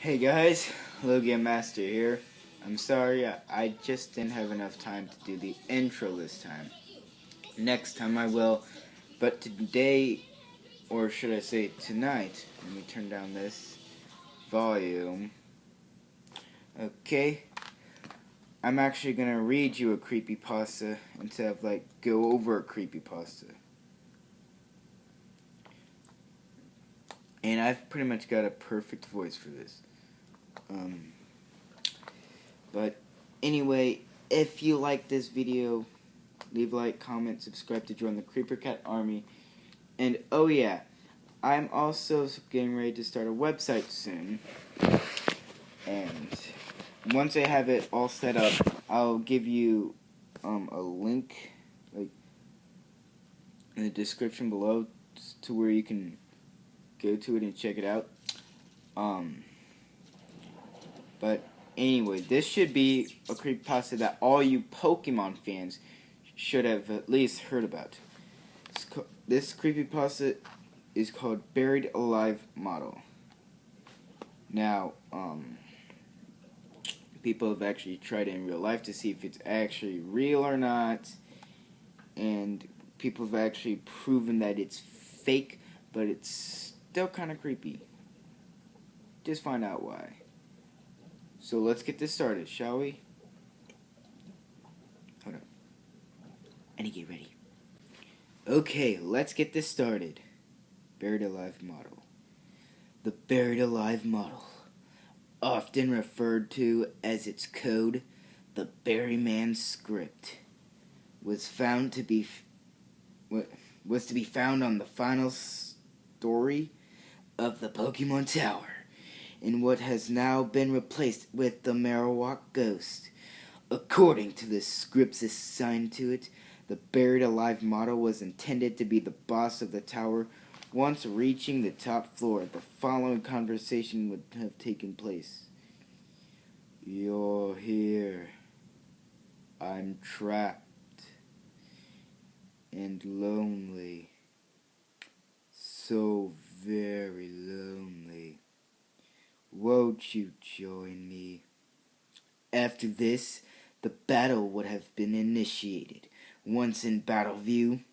Hey guys, Logan Master here. I'm sorry, I just didn't have enough time to do the intro this time. Next time I will, but today, or should I say tonight, let me turn down this volume. Okay, I'm actually gonna read you a creepypasta instead of go over a creepypasta. And I've pretty much got a perfect voice for this. Um, but anyway, if you like this video, leave a like, comment, subscribe to join the Creeper Cat Army. And oh yeah, I'm also getting ready to start a website soon. And once I have it all set up, I'll give you a link like in the description below to where you can go to it and check it out. Um, but anyway, this should be a creepypasta that all you Pokemon fans should have at least heard about. This creepypasta is called Buried Alive Model. Now, people have actually tried it in real life to see if it's actually real or not, and people have actually proven that it's fake, but it's still kind of creepy. Just find out why. So let's get this started, shall we? Hold on. I need to get ready. Okay, let's get this started. Buried Alive Model. The Buried Alive Model, often referred to as its code, the Berryman script, was found to be found on the final story of the Pokemon Tower, in what has now been replaced with the Marowak Ghost. According to the scripts assigned to it, the Buried Alive model was intended to be the boss of the tower. Once reaching the top floor, the following conversation would have taken place. "You're here. I'm trapped and lonely. So very lonely. Won't you join me?" After this, the battle would have been initiated. Once in battle view,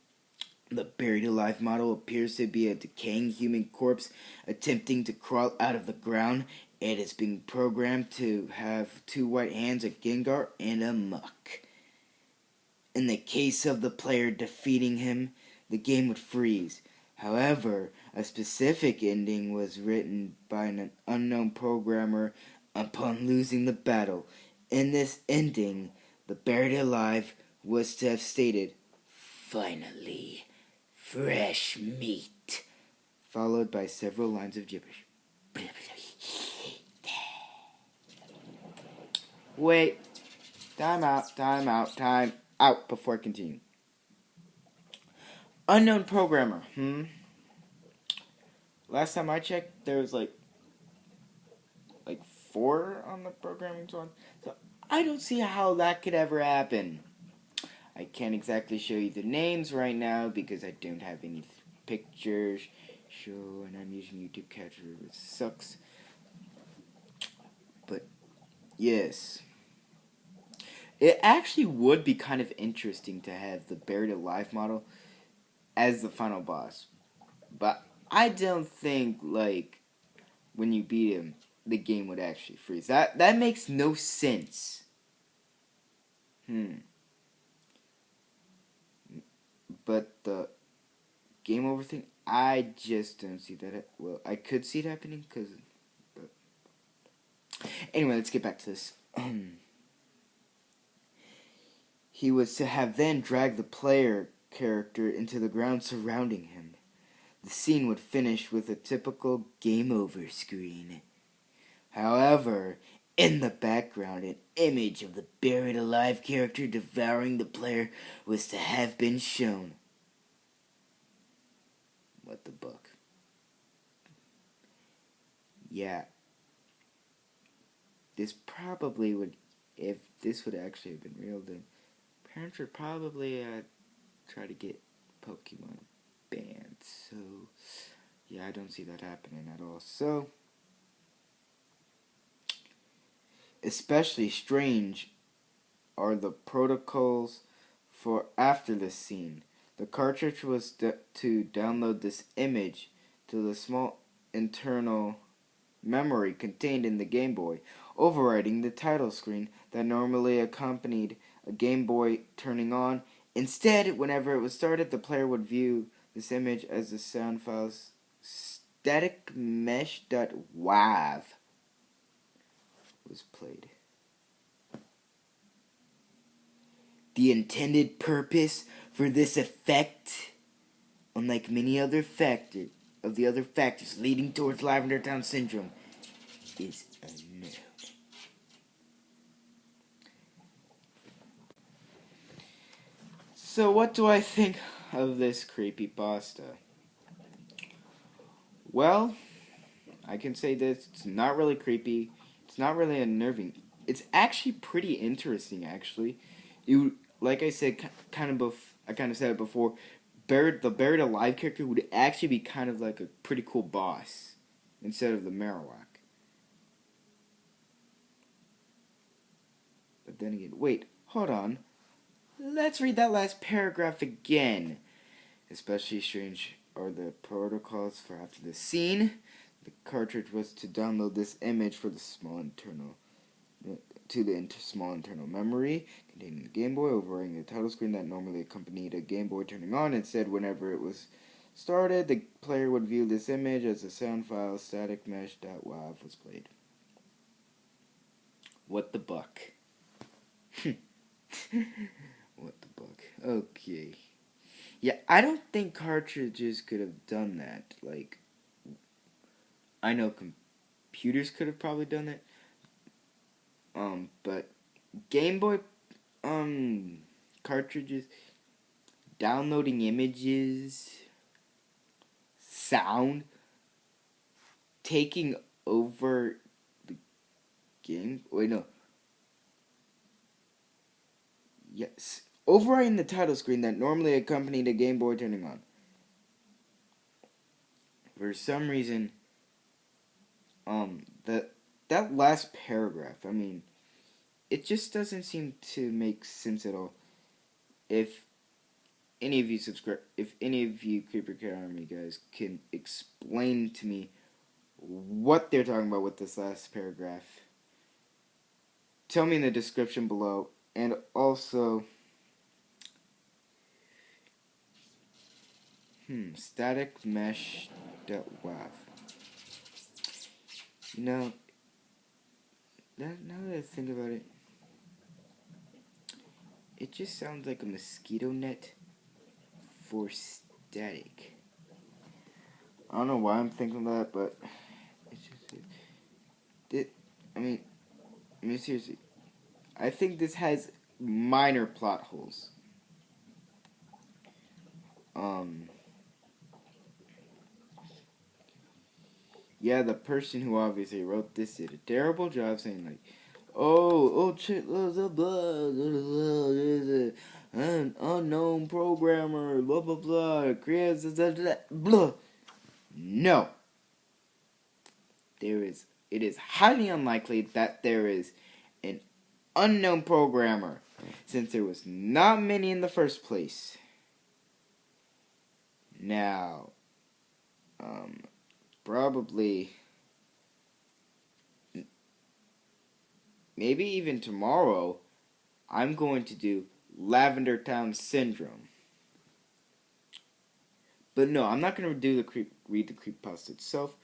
the Buried Alive model appears to be a decaying human corpse attempting to crawl out of the ground. It is being programmed to have two white hands, a Gengar, and a Muck. In the case of the player defeating him, the game would freeze. However, a specific ending was written by an unknown programmer upon losing the battle. In this ending, the Buried Alive was to have stated, "Finally, fresh meat," followed by several lines of gibberish. Wait, time out before I continue. Unknown programmer, Last time I checked, there was like four on the programming one. So I don't see how that could ever happen. I can't exactly show you the names right now because I don't have any pictures. And I'm using YouTube Capture, which sucks. But yes, it actually would be kind of interesting to have the Buried Alive model as the final boss. But I don't think when you beat him, the game would actually freeze. That makes no sense. But the game over thing, I just don't see that. Well, I could see it happening but anyway, let's get back to this. He was to have then dragged the player character into the ground surrounding him. The scene would finish with a typical game over screen. However, in the background, an image of the Buried Alive character devouring the player was to have been shown. What the buck? Yeah. This probably would, if this would actually have been real, then parents would probably try to get Pokemon banned. So, yeah, I don't see that happening at all. So, Especially strange are the protocols for after this scene. The cartridge was to download this image to the small internal memory contained in the Game Boy, overriding the title screen that normally accompanied a Game Boy turning on. Instead, whenever it was started, the player would view this image as the sound file's static mesh.wav was played. The intended purpose for this effect, unlike many other factors leading towards Lavender Town Syndrome, is unknown. So what do I think of this creepypasta? Well, I can say this, it's not really creepy, it's not really unnerving. It's actually pretty interesting, actually. Like I said, I kind of said it before, the buried alive character would actually be kind of like a pretty cool boss instead of the Marowak. But then again, wait, hold on. Let's read that last paragraph again. Especially strange are the protocols for after the scene. The cartridge was to download this image for the small internal memory containing the Game Boy, overriding the title screen that normally accompanied a Game Boy turning on. Instead, whenever it was started, the player would view this image as a sound file static mesh.wav was played. What the buck? What the buck? Okay. Yeah, I don't think cartridges could have done that. Like, I know computers could have probably done that. But Game Boy, cartridges, downloading images, sound, taking over the game. Wait, no. Yes. Overriding the title screen that normally accompanied a Game Boy turning on. For some reason, that last paragraph, I mean, it just doesn't seem to make sense at all. If any of you Creeper Cat Army guys can explain to me what they're talking about with this last paragraph, tell me in the description below. And also, static mesh.wav. Now that I think about it, it just sounds like a mosquito net for static. I don't know why I'm thinking that, but it's just I mean seriously, I think this has minor plot holes. Yeah, the person who obviously wrote this did a terrible job saying like, an unknown programmer, blah blah blah, creates blah. No, it is highly unlikely that there is an unknown programmer, since there was not many in the first place. Now, probably, maybe even tomorrow, I'm going to do Lavender Town Syndrome. But no, I'm not going to read the creepypasta itself.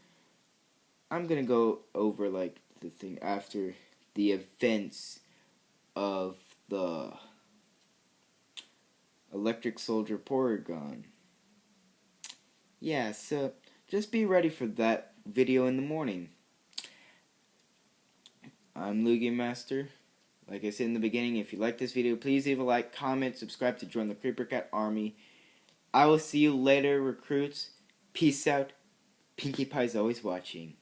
I'm going to go over, like, the thing after the events of the Electric Soldier Porygon. Yeah, so just be ready for that video in the morning. I'm Loogie Master. Like I said in the beginning, if you like this video, please leave a like, comment, subscribe to join the Creeper Cat Army. I will see you later, recruits. Peace out. Pinkie Pie's always watching.